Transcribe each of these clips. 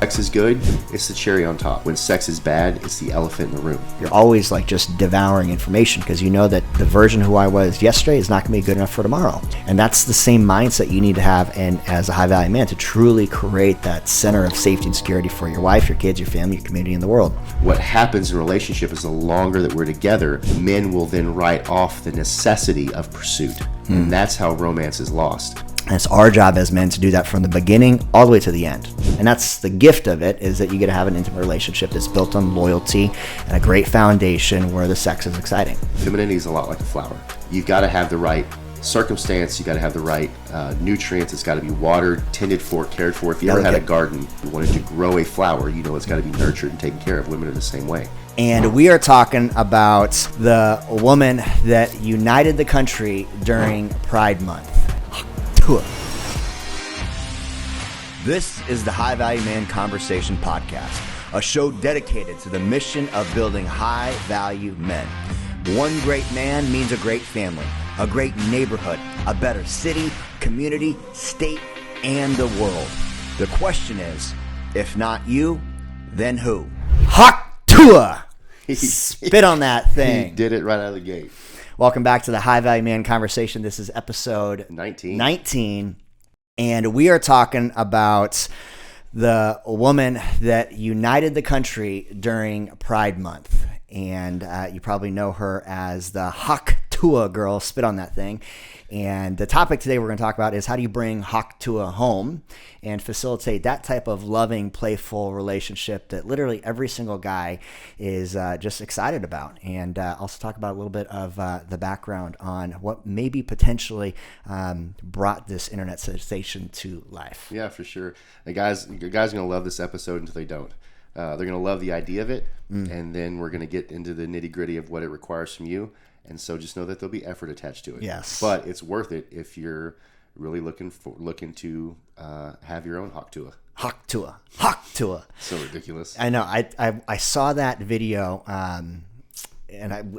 Sex is good, it's the cherry on top. When sex is bad, it's the elephant in the room. You're always like just devouring information because you know that the version who I was yesterday is not going to be good enough for tomorrow. And that's the same mindset you need to have and as a high value man to truly create that center of safety and security for your wife, your kids, your family, your community, and the world. What happens in a relationship is the longer that we're together, men will then write off the necessity of pursuit. And that's how romance is lost. And it's our job as men to do that from the beginning all the way to the end. And that's the gift of it, is that you get to have an intimate relationship that's built on loyalty and a great foundation where the sex is exciting. Femininity is a lot like a flower. You've got to have the right circumstance, you got to have the right nutrients, it's got to be watered, tended for, cared for. If you ever had a garden, you wanted to grow a flower, you know it's got to be nurtured and taken care of. Women are the same way. And we are talking about the woman that united the country during Pride Month. Tuah. This is the High Value Man Conversation Podcast, a show dedicated to the mission of building high value men. One great man means a great family, a great neighborhood, a better city, community, state, and the world. The question is, if not you, then who? Tuah! Spit on that thing. He did it right out of the gate. Welcome back to the High Value Man Conversation. This is episode 19. And we are talking about the woman that united the country during Pride Month. And you probably know her as the Tuah girl, spit on that thing. And the topic today we're going to talk about is how do you bring Tuah home and facilitate that type of loving, playful relationship that literally every single guy is just excited about. And also talk about a little bit of the background on what maybe potentially brought this internet sensation to life. Yeah, for sure. The guys are going to love this episode until they don't. They're going to love the idea of it, and then we're going to get into the nitty-gritty of what it requires from you. And so just know that there'll be effort attached to it. Yes. But it's worth it if you're really looking to have your own Tuah. Tuah. So ridiculous. I know. I saw that video, and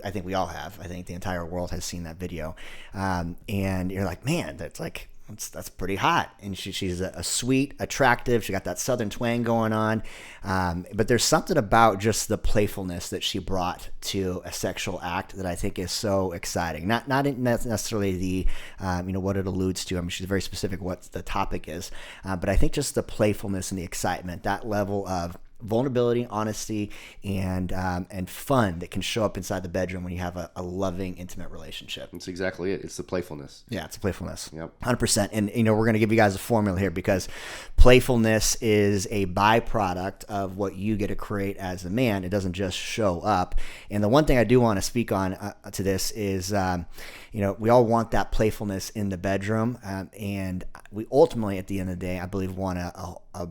I think we all have. I think the entire world has seen that video. And you're like, man, that's pretty hot. And she's a sweet, attractive. She got that southern twang going on. But there's something about just the playfulness that she brought to a sexual act that I think is so exciting. Not necessarily the what it alludes to. I mean, she's very specific what the topic is. But I think just the playfulness and the excitement, that level of vulnerability, honesty, and fun that can show up inside the bedroom when you have a loving, intimate relationship. That's exactly it. It's the playfulness. Yeah, it's a playfulness. Yep. 100%. And, we're going to give you guys a formula here because playfulness is a byproduct of what you get to create as a man. It doesn't just show up. And the one thing I do want to speak on to this is, we all want that playfulness in the bedroom. And we ultimately, at the end of the day, I believe, want a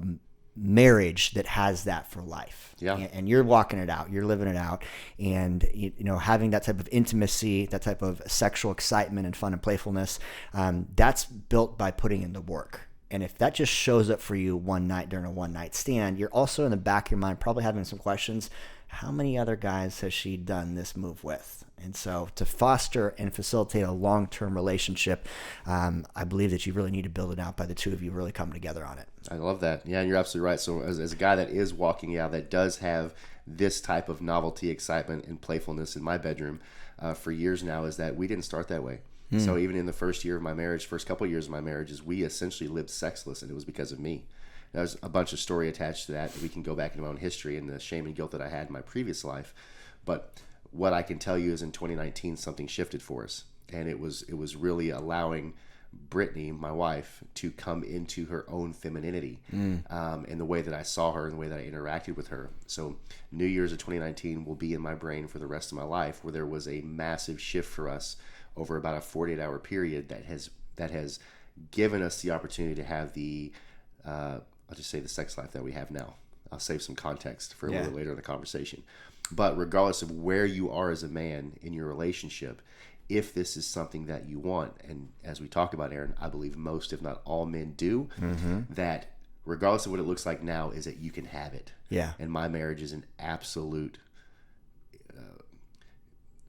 marriage that has that for life. Yeah. And you're walking it out, you're living it out, and having that type of intimacy, that type of sexual excitement and fun and playfulness, that's built by putting in the work. And if that just shows up for you one night during a one night stand, you're also in the back of your mind probably having some questions. How many other guys has she done this move with? And so to foster and facilitate a long-term relationship, I believe that you really need to build it out by the two of you really coming together on it. I love that. Yeah, and you're absolutely right. So as a guy that is walking out, that does have this type of novelty, excitement, and playfulness in my bedroom for years now, is that we didn't start that way. So even in the first couple of years of my marriage, we essentially lived sexless, and it was because of me. There's a bunch of story attached to that. We can go back into my own history and the shame and guilt that I had in my previous life. But what I can tell you is in 2019, something shifted for us. And it was really allowing Brittany, my wife, to come into her own femininity in the way that I saw her and the way that I interacted with her. So New Year's of 2019 will be in my brain for the rest of my life, where there was a massive shift for us over about a 48-hour period that has given us the opportunity to have the I'll just say the sex life that we have now. I'll save some context for a little later in the conversation. But regardless of where you are as a man in your relationship, if this is something that you want, and as we talk about, Aaron, I believe most, if not all men do, that regardless of what it looks like now, is that you can have it. Yeah. And my marriage is an absolute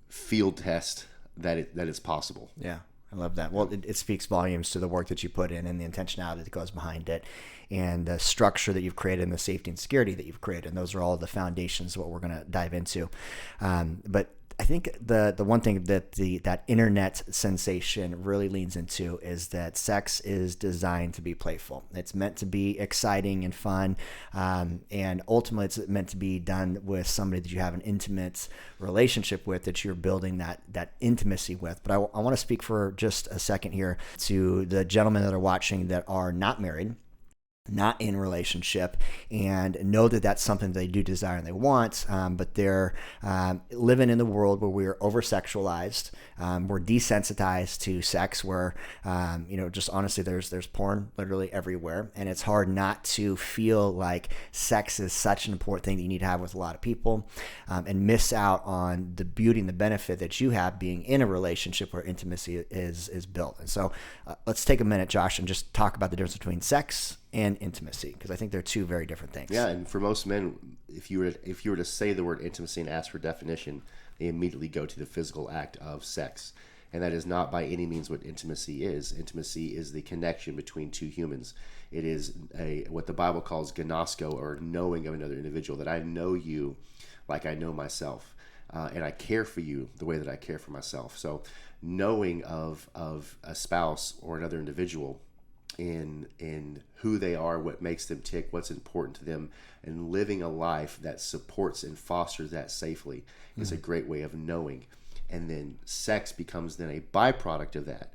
field test that it's possible. Yeah. I love that. Well, it speaks volumes to the work that you put in and the intentionality that goes behind it. and the structure that you've created and the safety and security that you've created. And those are all the foundations of what we're going to dive into. But I think the one thing that that internet sensation really leans into is that sex is designed to be playful. It's meant to be exciting and fun, and ultimately it's meant to be done with somebody that you have an intimate relationship with, that you're building that intimacy with. But I want to speak for just a second here to the gentlemen that are watching that are not married, not in relationship, and know that that's something they do desire and they want, but they're living in the world where we're over-sexualized, we're desensitized to sex, where just honestly there's porn literally everywhere, and it's hard not to feel like sex is such an important thing that you need to have with a lot of people, and miss out on the beauty and the benefit that you have being in a relationship where intimacy is built. And so let's take a minute, Josh, and just talk about the difference between sex and intimacy, because I think they're two very different things. Yeah, and for most men, if you were to say the word intimacy and ask for definition, they immediately go to the physical act of sex, and that is not by any means what intimacy is. Intimacy is the connection between two humans. It is what the Bible calls gnosko, or knowing of another individual, that I know you like I know myself, and I care for you the way that I care for myself. So knowing of a spouse or another individual in who they are, what makes them tick, what's important to them, and living a life that supports and fosters that safely is a great way of knowing. And then sex becomes then a byproduct of that,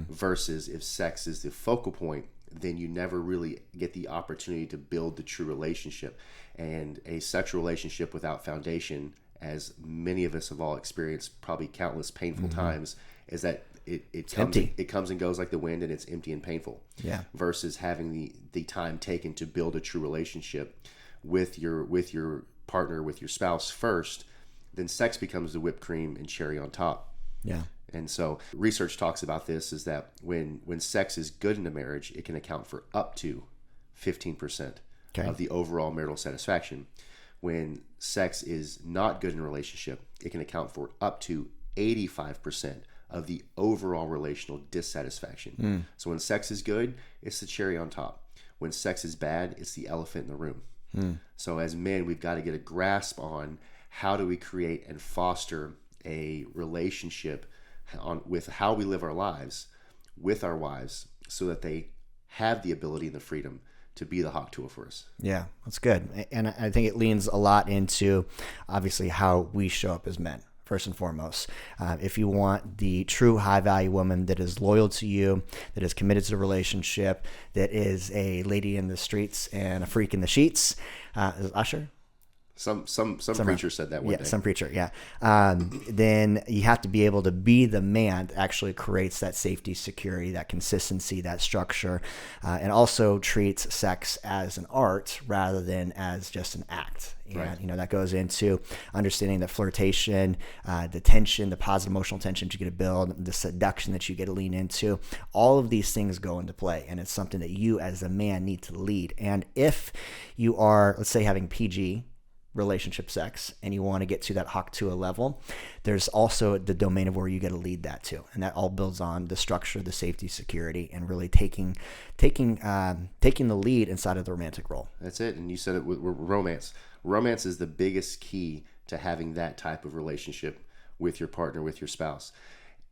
versus if sex is the focal point, then you never really get the opportunity to build the true relationship. And a sexual relationship without foundation, as many of us have all experienced probably countless painful times, is that it comes and goes like the wind, and it's empty and painful. Yeah. Versus having the time taken to build a true relationship with your partner, with your spouse first, then sex becomes the whipped cream and cherry on top. Yeah. And so research talks about this, is that when sex is good in a marriage, it can account for up to 15% of the overall marital satisfaction. When sex is not good in a relationship, it can account for up to 85% of the overall relational dissatisfaction. So when sex is good, it's the cherry on top. When sex is bad, it's the elephant in the room. So as men, we've got to get a grasp on how do we create and foster a relationship with how we live our lives with our wives, so that they have the ability and the freedom to be the hawk Tuah for us. Yeah, that's good. And I think it leans a lot into obviously how we show up as men. First and foremost, if you want the true high-value woman that is loyal to you, that is committed to the relationship, that is a lady in the streets and a freak in the sheets, is it Usher? Some preacher said that one day. Yeah, some preacher, yeah. Then you have to be able to be the man that actually creates that safety, security, that consistency, that structure, and also treats sex as an art rather than as just an act. And, that goes into understanding the flirtation, the tension, the positive emotional tension that you get to build, the seduction that you get to lean into. All of these things go into play, and it's something that you as a man need to lead. And if you are, let's say, having PG relationship sex and you want to get to that hawk Tuah level, there's also the domain of where you get to lead that to, and that all builds on the structure, the safety, security, and really taking the lead inside of the romantic role. That's it. And you said it with romance. Romance is the biggest key to having that type of relationship with your partner, with your spouse.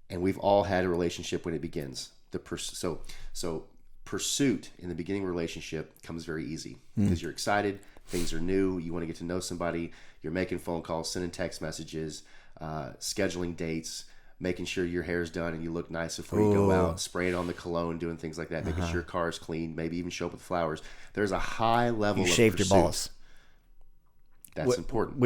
And we've all had a relationship when it begins. So pursuit in the beginning relationship comes very easy because you're excited. Things are new. You want to get to know somebody. You're making phone calls, sending text messages, scheduling dates, making sure your hair's done and you look nice before you go out, spraying on the cologne, doing things like that, making sure your car's clean, maybe even show up with flowers. There's a high level of shaved pursuit. your balls. That's important.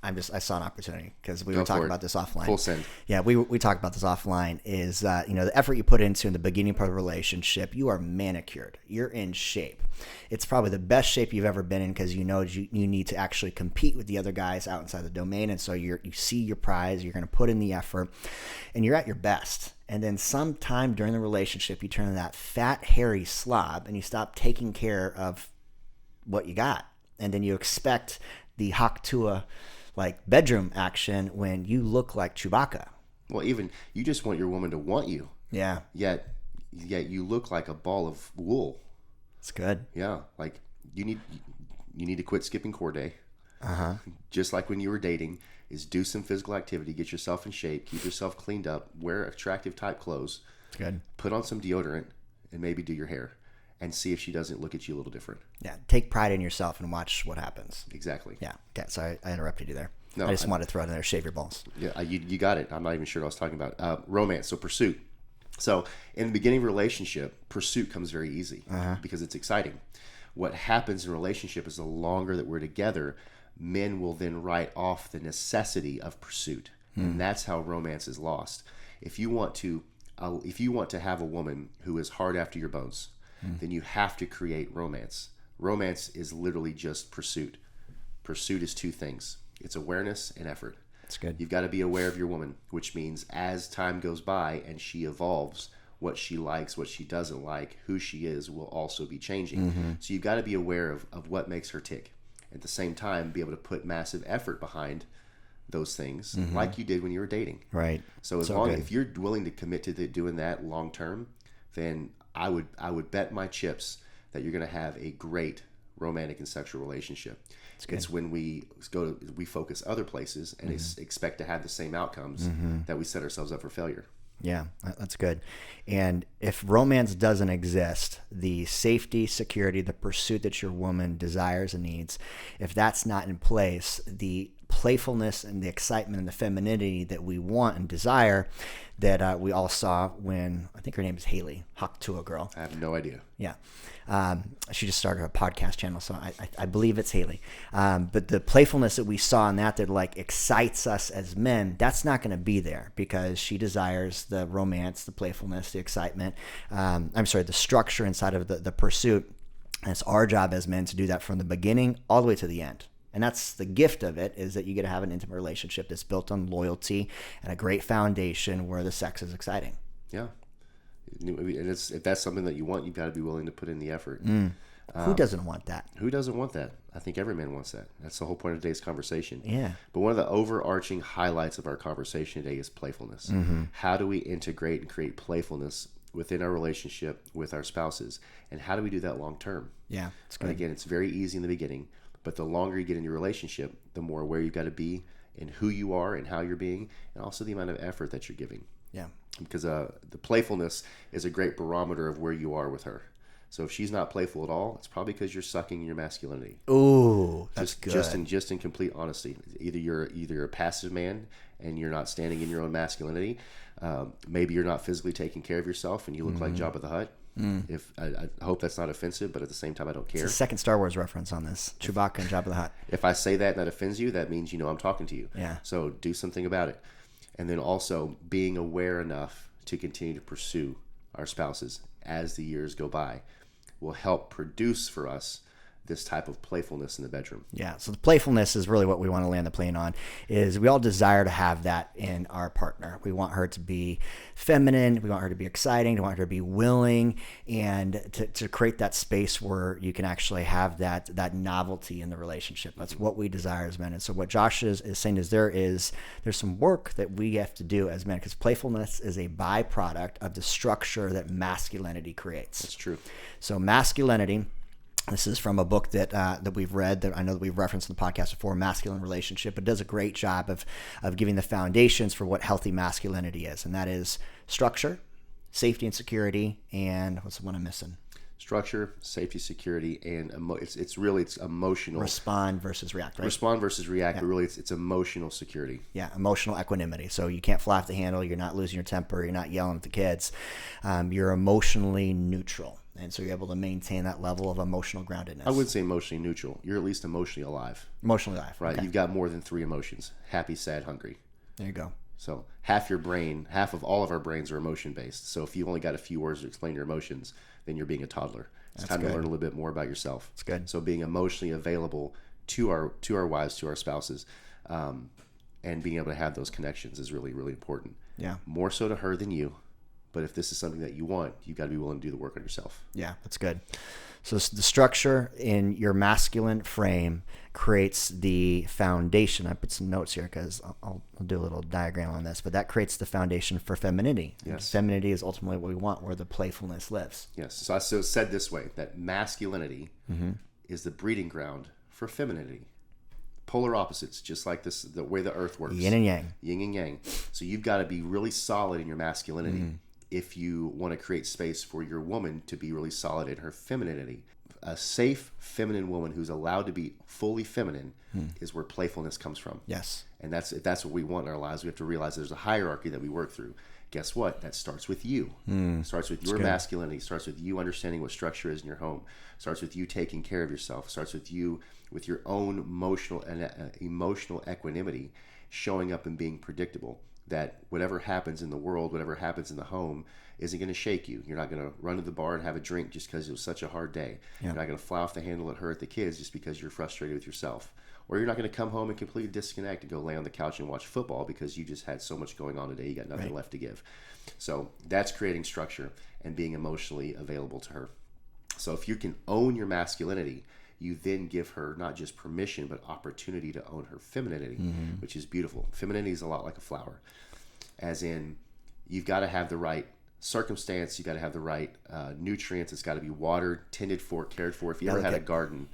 I saw an opportunity because we were talking about this offline. Full send. Yeah, we talked about this offline. Is the effort you put into in the beginning part of the relationship, you are manicured. You're in shape. It's probably the best shape you've ever been in because you need to actually compete with the other guys out inside the domain, and so you see your prize. You're going to put in the effort, and you're at your best. And then sometime during the relationship, you turn into that fat, hairy slob, and you stop taking care of what you got, and then you expect the hawk Tuah like bedroom action when you look like Chewbacca. Well, even you just want your woman to want you. Yeah. Yet you look like a ball of wool. It's good. Yeah, like you need to quit skipping core day. Uh-huh. Just like when you were dating, is do some physical activity, get yourself in shape, keep yourself cleaned up, wear attractive type clothes, Good. put on some deodorant, and maybe do your hair, and see if she doesn't look at you a little different. Yeah. Take pride in yourself and watch what happens. Exactly. Yeah. Okay. Sorry, I interrupted you there. No, I just wanted to throw it in there. Shave your balls. Yeah, you got it. I'm not even sure what I was talking about. Romance, so pursuit. So in the beginning of a relationship, pursuit comes very easy because it's exciting. What happens in a relationship is the longer that we're together, men will then write off the necessity of pursuit, and that's how romance is lost. If you want to have a woman who is hard after your bones, then you have to create romance. Romance is literally just pursuit. Pursuit is two things. It's awareness and effort. That's good. You've got to be aware of your woman, which means as time goes by and she evolves, what she likes, what she doesn't like, who she is will also be changing. So you've got to be aware of what makes her tick. At the same time, be able to put massive effort behind those things like you did when you were dating. Right. So if you're willing to commit to doing that long term, then I would bet my chips that you're going to have a great romantic and sexual relationship. It's when we focus other places and expect to have the same outcomes that we set ourselves up for failure. Yeah, that's good. And if romance doesn't exist, the safety, security, the pursuit that your woman desires and needs, if that's not in place, the playfulness and the excitement and the femininity that we want and desire that we all saw when, I think her name is Haley, Tuah girl. I have no idea. Yeah. She just started a podcast channel, so I believe it's Haley. But the playfulness that we saw in that like excites us as men, that's not going to be there because she desires the romance, the playfulness, the excitement. The structure inside of the pursuit. And it's our job as men to do that from the beginning all the way to the end. And that's the gift of it, is that you get to have an intimate relationship that's built on loyalty and a great foundation where the sex is exciting. Yeah. And if that's something that you want, you've got to be willing to put in the effort. Who doesn't want that? Who doesn't want that? I think every man wants that. That's the whole point of today's conversation. Yeah. But one of the overarching highlights of our conversation today is playfulness. How do we integrate and create playfulness within our relationship with our spouses? And how do we do that long term? Yeah. It's good. And again, it's very easy in the beginning, but the longer you get in your relationship, the more aware you've got to be in who you are and how you're being, and also the amount of effort that you're giving. Yeah. Because the playfulness is a great barometer of where you are with her. So if she's not playful at all, it's probably because you're sucking your masculinity. Ooh, that's good. Just in complete honesty. Either you're a passive man and you're not standing in your own masculinity. Maybe you're not physically taking care of yourself and you look like Jabba the Hutt. If I hope that's not offensive, but at the same time, I don't care. It's the second Star Wars reference on this. Chewbacca and Jabba the Hutt. If I say that and that offends you, that means I'm talking to you. Yeah. So do something about it. And then also being aware enough to continue to pursue our spouses as the years go by will help produce for us this type of playfulness in the bedroom. Yeah, so the playfulness is really what we want to land the plane on, is we all desire to have that in our partner. We want her to be feminine, we want her to be exciting, we want her to be willing, and to create that space where you can actually have that novelty in the relationship. That's what we desire as men. And so what Josh is saying is there's some work that we have to do as men, because playfulness is a byproduct of the structure that masculinity creates. That's true. So masculinity, this is from a book that we've read, that I know that we've referenced in the podcast before, Masculine Relationship. It does a great job of giving the foundations for what healthy masculinity is, and that is structure, safety and security, and what's the one I'm missing? Structure, safety, security, and it's emotional. Respond versus react, right? Respond versus react, but really it's emotional security. Yeah, emotional equanimity. So you can't fly off the handle, you're not losing your temper, you're not yelling at the kids. You're emotionally neutral. And so you're able to maintain that level of emotional groundedness. I wouldn't say emotionally neutral. You're at least emotionally alive. Emotionally alive. Right. Okay. You've got more than 3 emotions: happy, sad, hungry. There you go. So half of all of our brains are emotion based. So if you've only got a few words to explain your emotions, then you're being a toddler. It's time to learn a little bit more about yourself. That's good. So being emotionally available to our wives, to our spouses, and being able to have those connections is really, really important. Yeah. More so to her than you, But if this is something that you want, you've got to be willing to do the work on yourself. Yeah, that's good. So the structure in your masculine frame creates the foundation. I put some notes here because I'll do a little diagram on this, but that creates the foundation for femininity. Yes. Femininity is ultimately what we want, where the playfulness lives. Yes. So I said this way, that masculinity is the breeding ground for femininity. Polar opposites, just like this, the way the earth works. Yin and yang. Yin and yang. So you've got to be really solid in your masculinity if you want to create space for your woman to be really solid in her femininity. A safe feminine woman who's allowed to be fully feminine is where playfulness comes from. Yes. And if that's what we want in our lives, we have to realize there's a hierarchy that we work through. Guess what? That starts with you. Starts with your masculinity. Starts with you understanding what structure is in your home. Starts with you taking care of yourself. Starts with you with your own emotional equanimity, showing up and being predictable. That whatever happens in the world, whatever happens in the home, isn't going to shake you. You're not going to run to the bar and have a drink just because it was such a hard day. Yeah. You're not going to fly off the handle and hurt the kids just because you're frustrated with yourself. Or you're not going to come home and completely disconnect and go lay on the couch and watch football because you just had so much going on today. You got nothing left to give. So that's creating structure and being emotionally available to her. So if you can own your masculinity, you then give her not just permission, but opportunity to own her femininity, which is beautiful. Femininity is a lot like a flower. As in, you've got to have the right circumstance, you've got to have the right nutrients, it's got to be watered, tended for, cared for. If you ever had a garden,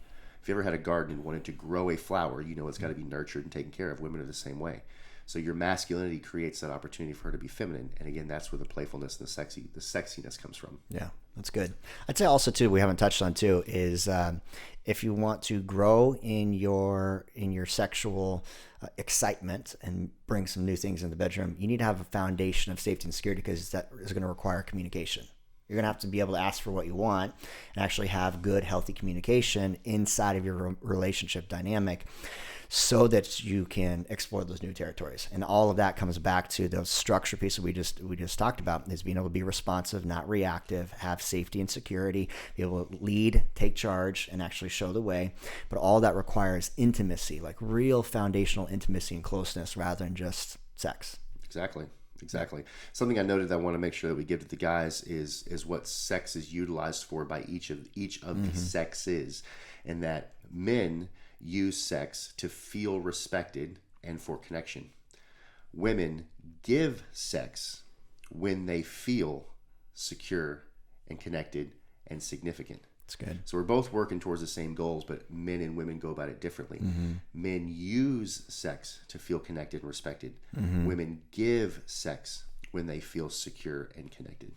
and wanted to grow a flower, you know it's got to be nurtured and taken care of. Women are the same way. So your masculinity creates that opportunity for her to be feminine. And again, that's where the playfulness and the sexiness comes from. Yeah, that's good. I'd say also too, we haven't touched on too, is if you want to grow in your sexual excitement and bring some new things in the bedroom, you need to have a foundation of safety and security, because that is going to require communication. You're going to have to be able to ask for what you want and actually have good, healthy communication inside of your relationship dynamic so that you can explore those new territories. And all of that comes back to the structure piece that we just talked about, is being able to be responsive, not reactive, have safety and security, be able to lead, take charge, and actually show the way. But all that requires intimacy, like real foundational intimacy and closeness, rather than just sex. Exactly. Something I noted that I want to make sure that we give to the guys is what sex is utilized for by each of the sexes, and that men use sex to feel respected and for connection. Women give sex when they feel secure and connected and significant. That's good. So we're both working towards the same goals, but men and women go about it differently. Men use sex to feel connected and respected. Women give sex when they feel secure and connected.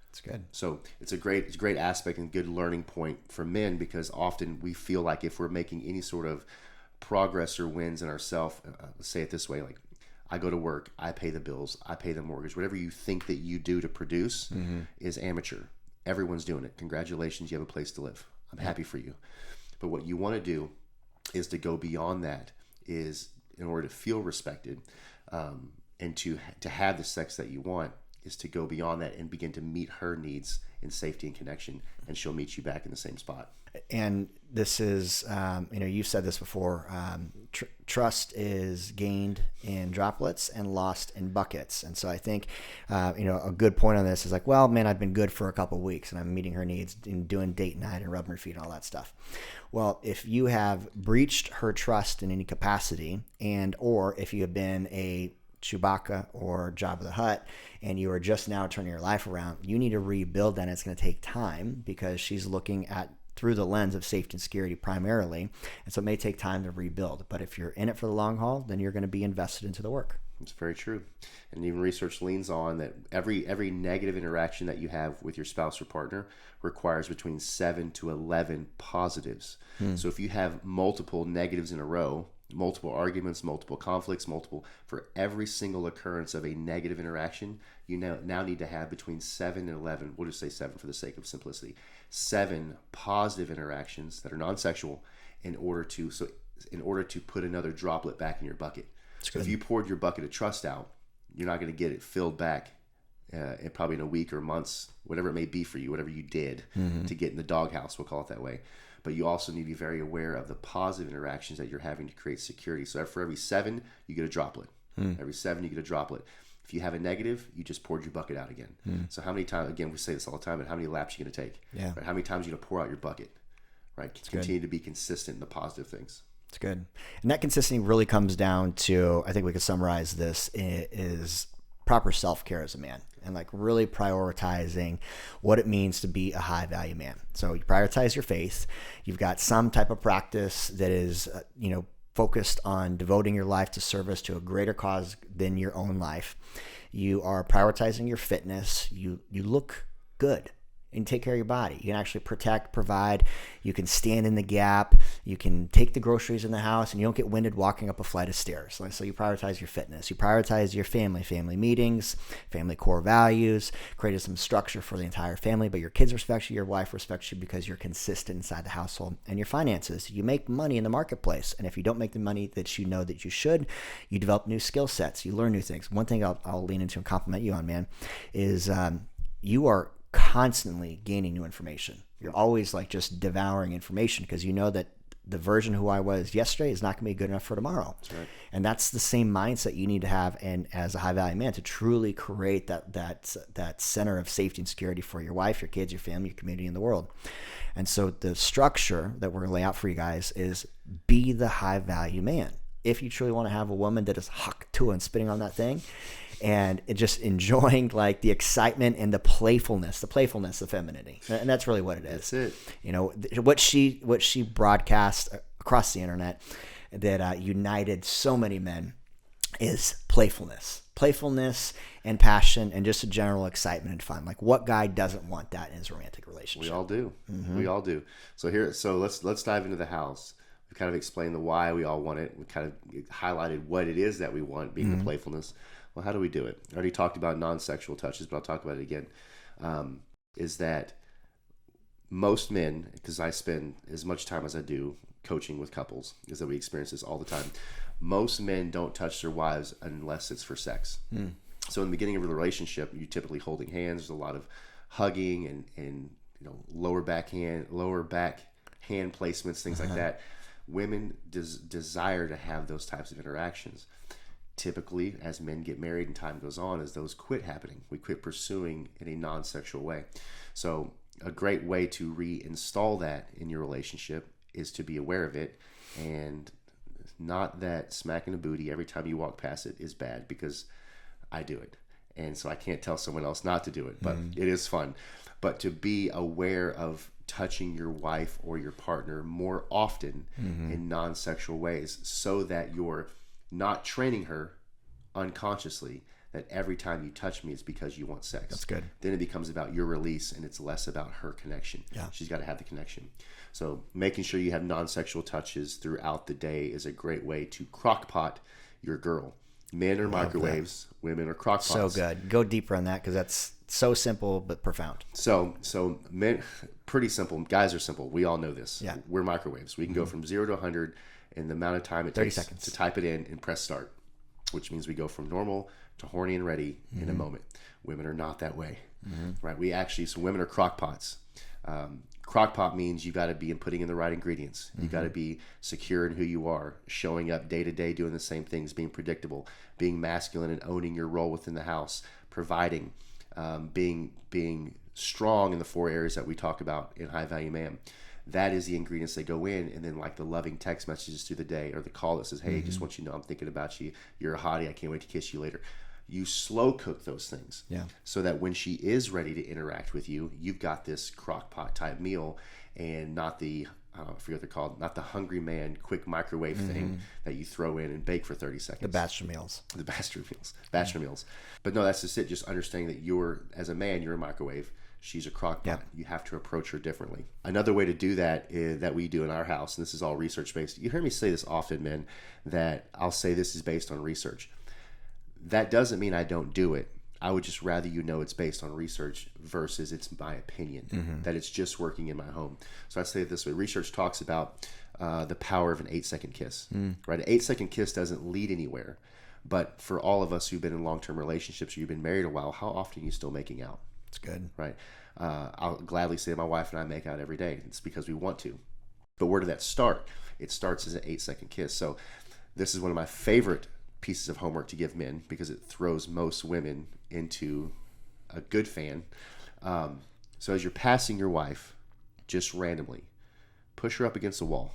That's good. So it's a great aspect and good learning point for men, because often we feel like if we're making any sort of progress or wins in ourselves, let's say it this way, like I go to work, I pay the bills, I pay the mortgage, whatever you think that you do to produce is amateur. Everyone's doing it. Congratulations, you have a place to live. I'm happy for you. But what you want to do is to go beyond that, is in order to feel respected and to have the sex that you want, is to go beyond that and begin to meet her needs in safety and connection, and she'll meet you back in the same spot. And this is, you've said this before, trust is gained in droplets and lost in buckets. And so I think, a good point on this is like, well, man, I've been good for a couple of weeks and I'm meeting her needs and doing date night and rubbing her feet and all that stuff. Well, if you have breached her trust in any capacity, or if you have been a Chewbacca or Jabba the Hutt and you are just now turning your life around, you need to rebuild that. And it's going to take time, because she's looking at through the lens of safety and security primarily. And so it may take time to rebuild. But if you're in it for the long haul, then you're going to be invested into the work. It's very true. And even research leans on that every negative interaction that you have with your spouse or partner requires between 7 to 11 positives. So if you have multiple negatives in a row, multiple arguments, multiple conflicts, for every single occurrence of a negative interaction, you now need to have between 7 and 11, we'll just say 7 for the sake of simplicity, 7 positive interactions that are non-sexual in order to put another droplet back in your bucket. So if you poured your bucket of trust out, you're not going to get it filled back probably in a week or months, whatever it may be for you, whatever you did to get in the doghouse, we'll call it that way. But you also need to be very aware of the positive interactions that you're having to create security. So for every 7, you get a droplet. Every 7, you get a droplet. If you have a negative, you just poured your bucket out again. So how many times, again, we say this all the time, but how many laps are you going to take? Yeah. Right? How many times are you going to pour out your bucket? Right? Continue to be consistent in the positive things. It's good. And that consistency really comes down to, I think we could summarize this, is proper self-care as a man, and like really prioritizing what it means to be a high value man. So you prioritize your faith. You've got some type of practice that is, focused on devoting your life to service to a greater cause than your own life. You are prioritizing your fitness. You look good and take care of your body. You can actually protect, provide. You can stand in the gap. You can take the groceries in the house, and you don't get winded walking up a flight of stairs. So you prioritize your fitness. You prioritize your family meetings, family core values, created some structure for the entire family, but your kids respect you, your wife respects you because you're consistent inside the household. And your finances, you make money in the marketplace. And if you don't make the money that you know that you should, you develop new skill sets. You learn new things. One thing I'll lean into and compliment you on, man, is you are constantly gaining new information. You're always like just devouring information because you know that the version who I was yesterday is not going to be good enough for tomorrow. That's right. And that's the same mindset you need to have, and as a high value man, to truly create that center of safety and security for your wife, your kids, your family, your community, and the world. And so the structure that we're going to lay out for you guys is be the high value man. If you truly want to have a woman that is huck Tuah and spitting on that thing, and just enjoying like the excitement and the playfulness of femininity. And that's really what it is. That's it. What she broadcast across the internet that united so many men is playfulness and passion and just a general excitement and fun. Like, what guy doesn't want that in his romantic relationship? We all do. We all do. So let's dive into the house. We kind of explained the why we all want it. We kind of highlighted what it is that we want, being the playfulness. Well, how do we do it? I already talked about non-sexual touches, but I'll talk about it again. Is that most men, because I spend as much time as I do coaching with couples, is that we experience this all the time. Most men don't touch their wives unless it's for sex. So in the beginning of a relationship, you're typically holding hands. There's a lot of hugging and lower back hand placements, things like that. Women desire to have those types of interactions. Typically, as men get married and time goes on, as those quit happening, we quit pursuing in a non-sexual way. So a great way to reinstall that in your relationship is to be aware of it, and not that smacking a booty every time you walk past it is bad, because I do it. And so I can't tell someone else not to do it, but it is fun. But to be aware of touching your wife or your partner more often in non-sexual ways, so that you're not training her unconsciously that every time you touch me it's because you want sex. That's good. Then it becomes about your release, and it's less about her connection. Yeah. She's got to have the connection. So making sure you have non-sexual touches throughout the day is a great way to crock pot your girl. Men are microwaves, women are crock pots. So good. Go deeper on that, because that's so simple but profound. So men, pretty simple. Guys are simple. We all know this. Yeah. We're microwaves. We can go from 0 to 100 in the amount of time it 30 takes seconds to type it in and press start, which means we go from normal to horny and ready in a moment. Women are not that way, right? So women are crock pots. Crock pot means you got to be putting in the right ingredients. You got to be secure in who you are, showing up day to day, doing the same things, being predictable, being masculine and owning your role within the house, providing, being strong in the 4 areas that we talk about in High Value Man. That is the ingredients that go in, and then like the loving text messages through the day, or the call that says, hey, just want you to know I'm thinking about you. You're a hottie. I can't wait to kiss you later. You slow cook those things, so that when she is ready to interact with you, you've got this crock pot type meal, and not the, I forget what they're called, not the hungry man quick microwave thing that you throw in and bake for 30 seconds. The bachelor meals. Bachelor meals. But no, that's just it. Just understanding that as a man, you're a microwave. She's a crock pot. You have to approach her differently. Another way to do that is that we do in our house, and this is all research based. You hear me say this often, men, that I'll say this is based on research. That doesn't mean I don't do it. I would just rather it's based on research versus it's my opinion, that it's just working in my home. So I say it this way. Research talks about the power of an 8-second kiss, right? An 8-second kiss doesn't lead anywhere. But for all of us who've been in long-term relationships, or you've been married a while, how often are you still making out? It's good. Right. I'll gladly say my wife and I make out every day. It's because we want to. But where did that start? It starts as an 8-second kiss. So this is one of my favorite pieces of homework to give men because it throws most women into a good fan. So as you're passing your wife, just randomly, push her up against a wall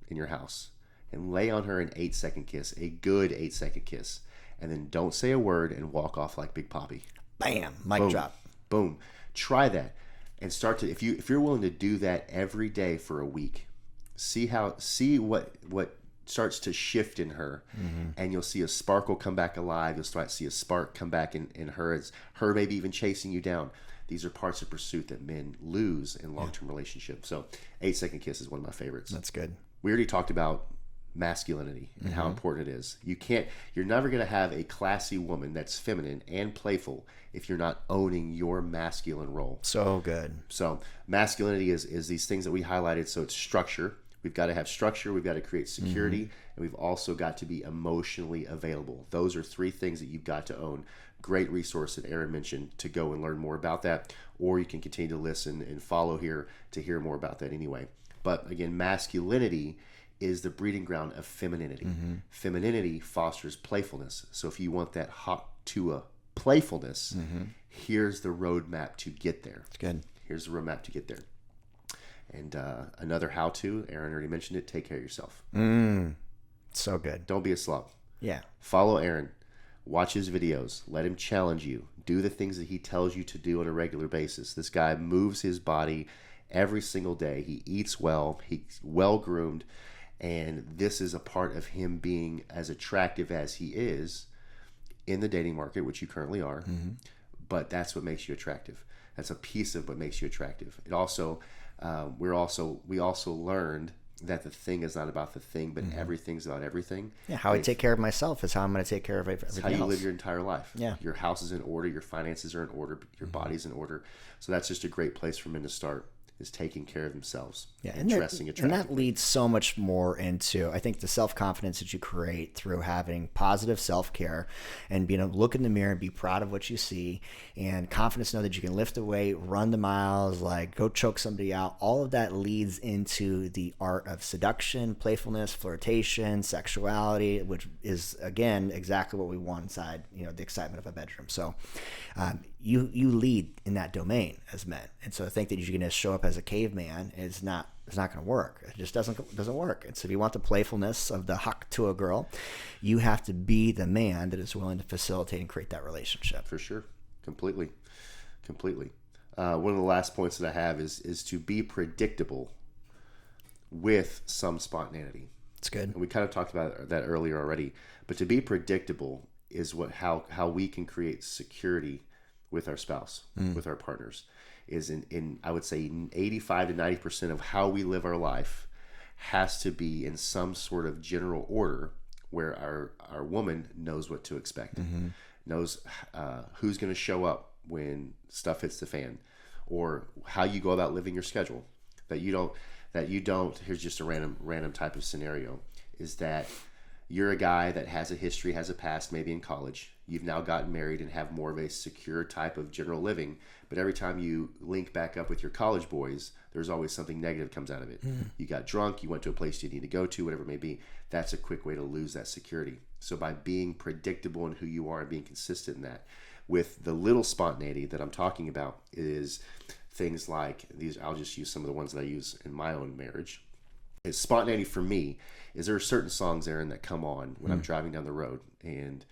in your house and lay on her an 8-second kiss, a good 8-second kiss. And then don't say a word and walk off like Big Papi. Bam, mic Boom. drop. Boom. Try that and start to, if you're willing to do that every day for a week, see what starts to shift in her, and you'll see a sparkle come back alive. You'll start to see a spark come back in her, as her maybe even chasing you down. These are parts of pursuit that men lose in long-term relationships. So 8-second kiss is one of my favorites. That's good. We already talked about masculinity and how important it is. You're never going to have a classy woman that's feminine and playful if you're not owning your masculine role. So good. So masculinity is these things that we highlighted. So it's structure. We've got to have structure. We've got to create security. And we've also got to be emotionally available. Those are 3 things that you've got to own. Great resource that Aaron mentioned to go and learn more about that. Or you can continue to listen and follow here to hear more about that anyway. But again, masculinity is the breeding ground of femininity. Femininity fosters playfulness. So if you want that hot Tuah playfulness, here's the roadmap to get there. It's good. Here's the roadmap to get there. And another how-to, Aaron already mentioned it, take care of yourself. So good. Don't be a slob. Yeah. Follow Aaron. Watch his videos. Let him challenge you. Do the things that he tells you to do on a regular basis. This guy moves his body every single day. He eats well. He's well-groomed. And this is a part of him being as attractive as he is in the dating market, which you currently are. But that's what makes you attractive. That's a piece of what makes you attractive. It also... we also learned that the thing is not about the thing, but everything's about everything. Yeah, how I take care of myself is how I'm going to take care of everything else. It's how you live your entire life. Yeah. Your house is in order, your finances are in order, your body's in order. So that's just a great place for men to start, is taking care of themselves. Yeah, and dressing attractively. And that leads so much more into, I think, the self-confidence that you create through having positive self-care and being able to look in the mirror and be proud of what you see, and confidence to know that you can lift a weight, run the miles, like go choke somebody out. All of that leads into the art of seduction, playfulness, flirtation, sexuality, which is, again, exactly what we want inside, the excitement of a bedroom. So you lead in that domain as men. And so I think that you're going to show up as a caveman is not going to work. It just doesn't work. And so if you want the playfulness of the hawk to a girl, you have to be the man that is willing to facilitate and create that relationship. For sure. Completely. One of the last points that I have is to be predictable with some spontaneity. It's good. And we kind of talked about that earlier already. But to be predictable is how we can create security with our spouse, with our partners, is in I would say 85 to 90% of how we live our life has to be in some sort of general order where our woman knows what to expect, knows who's going to show up when stuff hits the fan, or how you go about living your schedule. That you don't. Here's just a random type of scenario: is that you're a guy that has a history, has a past, maybe in college. You've now gotten married and have more of a secure type of general living. But every time you link back up with your college boys, there's always something negative comes out of it. You got drunk, you went to a place you need to go to, whatever it may be. That's a quick way to lose that security. So by being predictable in who you are and being consistent in that, with the little spontaneity that I'm talking about, is things like these. I'll just use some of the ones that I use in my own marriage. Is spontaneity for me is there are certain songs, Aaron, that come on when I'm driving down the road, and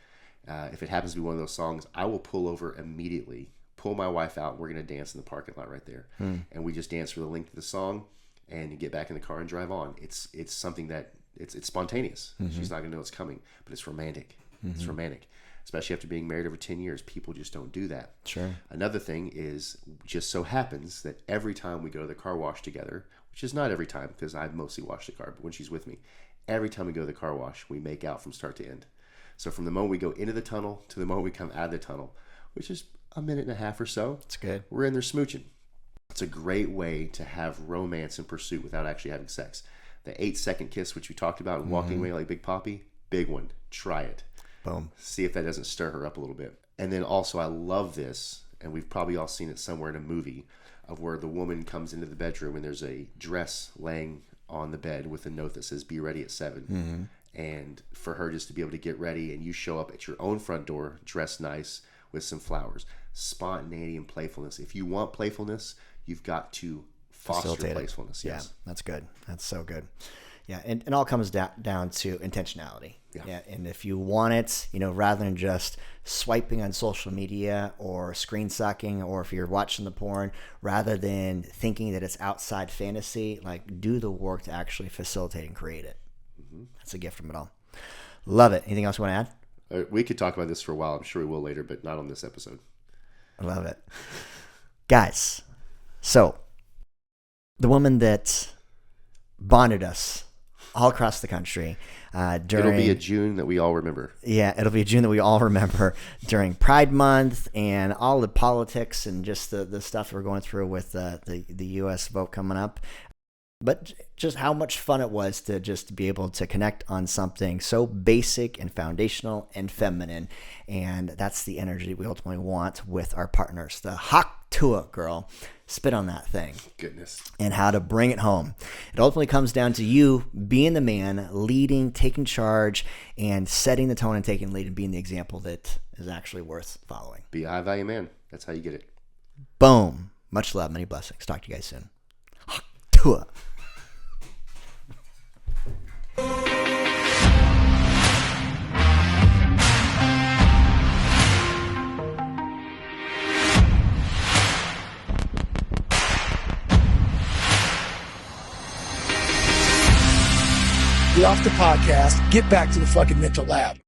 if it happens to be one of those songs, I will pull over immediately, pull my wife out, and we're going to dance in the parking lot right there. And we just dance for the length of the song, and you get back in the car and drive on. It's something that it's spontaneous. She's not going to know it's coming, but it's romantic. It's romantic, especially after being married over 10 years. People just don't do that. Sure. Another thing is, just so happens that every time we go to the car wash together, which is not every time because I mostly wash the car, but when she's with me, every time we go to the car wash, we make out from start to end. So from the moment we go into the tunnel to the moment we come out of the tunnel, which is a minute and a half or so, It's good. we're in there smooching. It's a great way to have romance and pursuit without actually having sex. The 8-second kiss, which we talked about, and walking away like Big Papi, big one. Try it. Boom. See if that doesn't stir her up a little bit. And then also, I love this, and we've probably all seen it somewhere in a movie, of where the woman comes into the bedroom and there's a dress laying on the bed with a note that says, "Be ready at 7." and for her just to be able to get ready and you show up at your own front door dressed nice with some flowers. Spontaneity and playfulness. If you want playfulness, you've got to foster playfulness. Yes. Yeah, that's good. That's so good. Yeah, and it all comes down to intentionality. Yeah, and if you want it, rather than just swiping on social media or screen sucking, or if you're watching the porn, rather than thinking that it's outside fantasy, like do the work to actually facilitate and create it. Mm-hmm. That's a gift from it all. Love it. Anything else you want to add? We could talk about this for a while. I'm sure we will later, but not on this episode. I love it. Guys, so the woman that bonded us all across the country it'll be a June that we all remember. Yeah, it'll be a June that we all remember during Pride Month and all the politics and just the stuff we're going through with the U.S. vote coming up. But just how much fun it was to just be able to connect on something so basic and foundational and feminine. And that's the energy we ultimately want with our partners. The hot Tuah girl, spit on that thing. Goodness. And how to bring it home. It ultimately comes down to you being the man, leading, taking charge, and setting the tone and taking the lead and being the example that is actually worth following. Be a high value man. That's how you get it. Boom. Much love, many blessings. Talk to you guys soon. Hot Tuah. Get off the podcast. Get back to the fucking mental lab.